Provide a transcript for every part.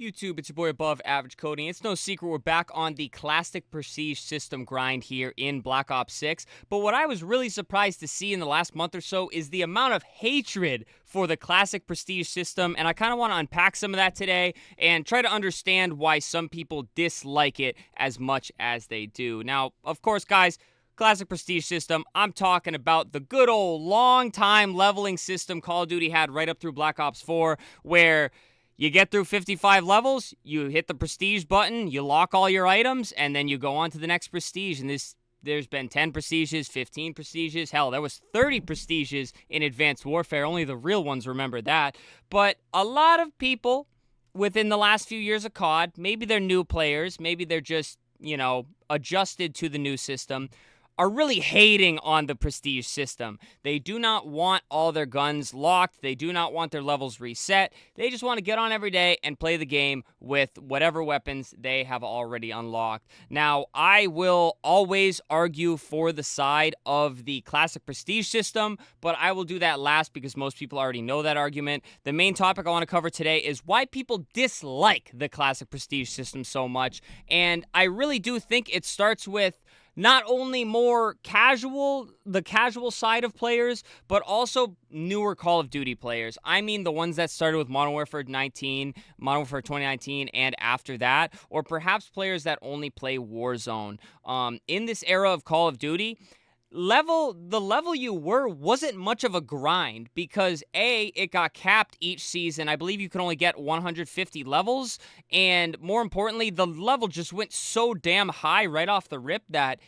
YouTube, it's your boy Above Average Coding. It's no secret we're back on the classic prestige system grind here in Black Ops 6. But what I was really surprised to see in the last month or so is the amount of hatred for the classic prestige system. And I kind of want to unpack some of that today and try to understand why some people dislike it as much as they do. Now, of course, guys, classic prestige system, I'm talking about the good old long time leveling system Call of Duty had right up through Black Ops 4, where you get through 55 levels, you hit the prestige button, you lock all your items, and then you go on to the next prestige. And there's been 10 prestiges, 15 prestiges. Hell, there was 30 prestiges in Advanced Warfare. Only the real ones remember that. But a lot of people within the last few years of COD, maybe they're new players, maybe they're just, adjusted to the new system, are really hating on the prestige system. They do not want all their guns locked. They do not want their levels reset. They just want to get on every day and play the game with whatever weapons they have already unlocked. Now, I will always argue for the side of the classic prestige system, but I will do that last because most people already know that argument. The main topic I want to cover today is why people dislike the classic prestige system so much. And I really do think it starts with not only the casual side of players, but also newer Call of Duty players. I mean the ones that started with Modern Warfare 19, Modern Warfare 2019, and after that, or perhaps players that only play Warzone. In this era of Call of Duty, the level you were wasn't much of a grind because it got capped each season. I believe you could only get 150 levels, and more importantly, the level just went so damn high right off the rip that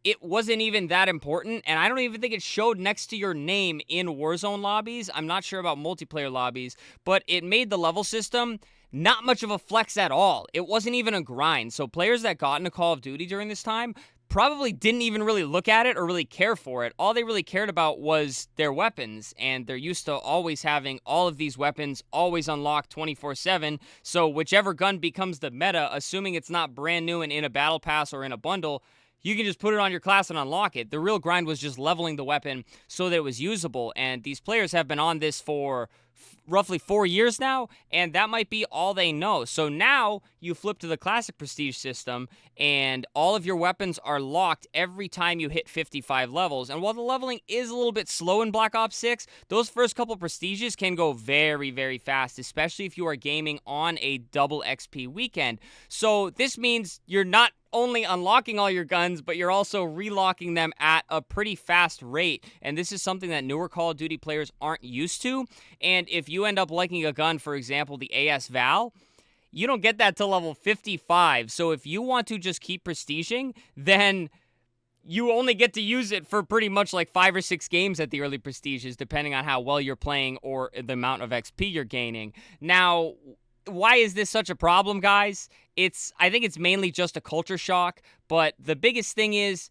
it wasn't even that important, and I don't even think it showed next to your name in Warzone lobbies. I'm not sure about multiplayer lobbies, but it made the level system not much of a flex at all. It wasn't even a grind. So players that got into Call of Duty during this time probably didn't even really look at it or really care for it. All they really cared about was their weapons, and they're used to always having all of these weapons always unlocked 24/7. So whichever gun becomes the meta, assuming it's not brand new and in a battle pass or in a bundle, you can just put it on your class and unlock it. The real grind was just leveling the weapon so that it was usable, and these players have been on this for roughly 4 years now, and that might be all they know. So now you flip to the classic prestige system, and all of your weapons are locked every time you hit 55 levels. And while the leveling is a little bit slow in Black Ops 6, those first couple prestiges can go very, very fast, especially if you are gaming on a double XP weekend. So this means you're not only unlocking all your guns, but you're also relocking them at a pretty fast rate. And this is something that newer Call of Duty players aren't used to. And if you end up liking a gun, for example, the AS Val, you don't get that till level 55. So if you want to just keep prestiging, then you only get to use it for pretty much like 5 or 6 games at the early prestiges, depending on how well you're playing or the amount of XP you're gaining. Now, why is this such a problem, guys? I think it's mainly just a culture shock, but the biggest thing is,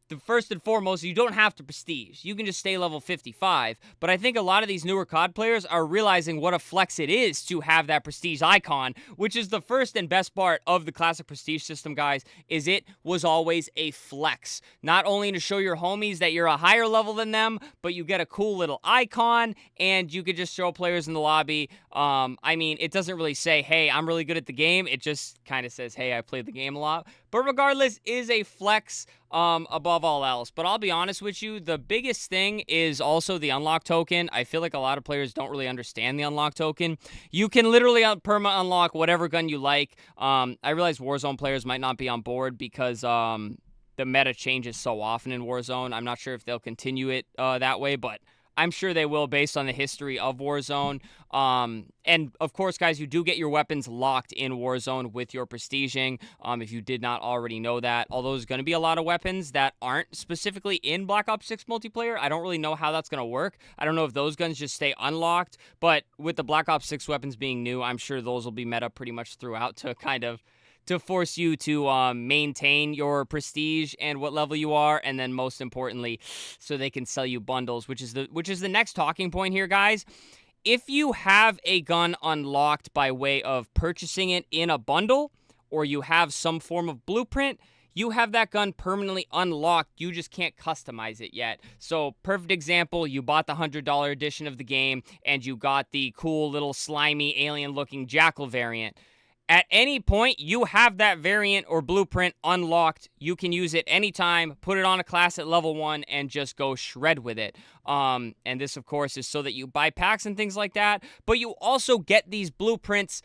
the first and foremost, you don't have to prestige. You can just stay level 55. But I think a lot of these newer COD players are realizing what a flex it is to have that prestige icon, which is the first and best part of the classic prestige system, guys, is it was always a flex. Not only to show your homies that you're a higher level than them, but you get a cool little icon, and you could just show players in the lobby. It doesn't really say, hey, I'm really good at the game. It just kind of says, hey, I played the game a lot. But regardless, is a flex above all else. But I'll be honest with you, the biggest thing is also the unlock token. I feel like a lot of players don't really understand the unlock token. You can literally perma-unlock whatever gun you like. I realize Warzone players might not be on board because the meta changes so often in Warzone. I'm not sure if they'll continue it that way, but I'm sure they will based on the history of Warzone. And of course, guys, you do get your weapons locked in Warzone with your prestiging, if you did not already know that. Although there's going to be a lot of weapons that aren't specifically in Black Ops 6 multiplayer. I don't really know how that's going to work. I don't know if those guns just stay unlocked. But with the Black Ops 6 weapons being new, I'm sure those will be meta pretty much throughout to force you to maintain your prestige and what level you are, and then most importantly, so they can sell you bundles, which is the next talking point here, guys. If you have a gun unlocked by way of purchasing it in a bundle, or you have some form of blueprint, you have that gun permanently unlocked. You just can't customize it yet. So, perfect example, you bought the $100 edition of the game, and you got the cool little slimy alien-looking Jackal variant. At any point, you have that variant or blueprint unlocked. You can use it anytime, put it on a class at level 1, and just go shred with it. And this, of course, is so that you buy packs and things like that, but you also get these blueprints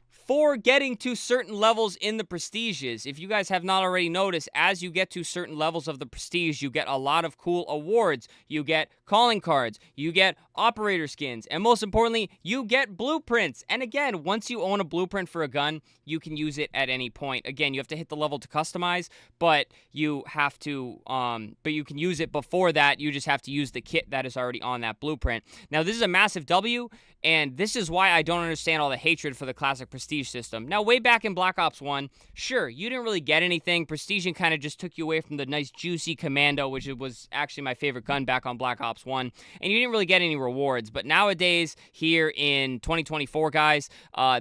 for getting to certain levels in the prestiges. If you guys have not already noticed, as you get to certain levels of the prestige, you get a lot of cool awards. You get calling cards, you get operator skins, and most importantly, you get blueprints. And again, once you own a blueprint for a gun, you can use it at any point. Again, you have to hit the level to customize, but you have to, but you can use it before that. You just have to use the kit that is already on that blueprint. Now, this is a massive W, and this is why I don't understand all the hatred for the classic prestige system. Now, way back in Black Ops 1, sure, you didn't really get anything. Prestige kind of just took you away from the nice, juicy Commando, which was actually my favorite gun back on Black Ops 1, and you didn't really get any rewards. But nowadays, here in 2024, guys,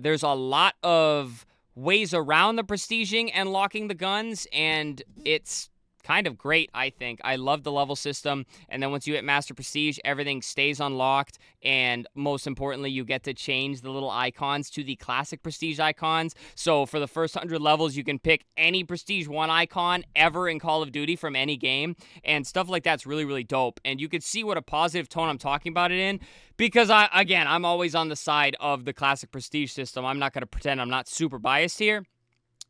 there's a lot of ways around the prestiging and locking the guns, and it's kind of great, I think. I love the level system, and then once you hit Master Prestige, everything stays unlocked, and most importantly, you get to change the little icons to the classic Prestige icons. So for the first 100 levels, you can pick any Prestige 1 icon ever in Call of Duty from any game, and stuff like that's really, really dope. And you can see what a positive tone I'm talking about it in, because I'm always on the side of the classic Prestige system. I'm not going to pretend I'm not super biased here.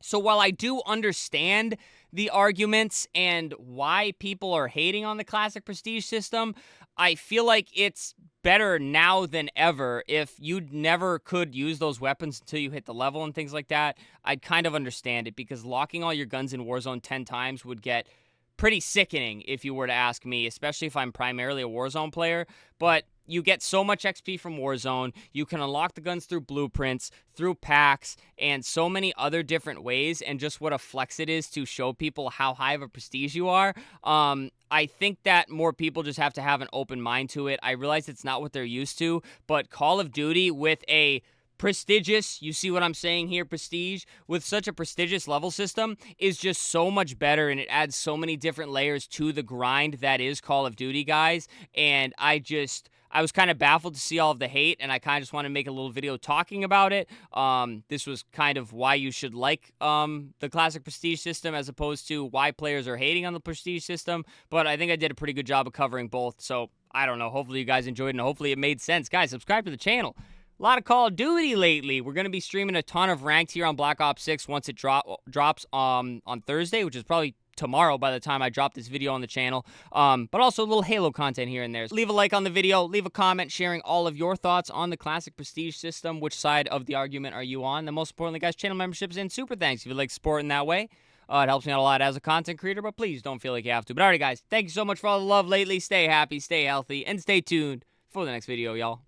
So while I do understand the arguments and why people are hating on the classic prestige system, I feel like it's better now than ever. If you never could use those weapons until you hit the level and things like that, I'd kind of understand it, because locking all your guns in Warzone 10 times would get pretty sickening if you were to ask me, especially if I'm primarily a Warzone player. But you get so much XP from Warzone. You can unlock the guns through blueprints, through packs, and so many other different ways, and just what a flex it is to show people how high of a prestige you are. I think that more people just have to have an open mind to it. I realize it's not what they're used to, but Call of Duty with a prestigious, you see what I'm saying here, prestige, with such a prestigious level system is just so much better, and it adds so many different layers to the grind that is Call of Duty, guys. And I was kind of baffled to see all of the hate, and I kind of just want to make a little video talking about it. This was kind of why you should like the classic prestige system, as opposed to why players are hating on the prestige system. But I think I did a pretty good job of covering both, so I don't know. Hopefully you guys enjoyed it, and hopefully it made sense. Guys, subscribe to the channel. A lot of Call of Duty lately. We're going to be streaming a ton of ranked here on Black Ops 6 once it drops on Thursday, which is probably tomorrow by the time I drop this video on the channel. But also a little Halo content here and there. So leave a like on the video, leave a comment sharing all of your thoughts on the classic prestige system. Which side of the argument are you on? And most importantly, guys, channel memberships and super thanks if you'd like support in that way. It helps me out a lot as a content creator, but please don't feel like you have to. But alright, guys, thank you so much for all the love lately. Stay happy, stay healthy, and stay tuned for the next video, y'all.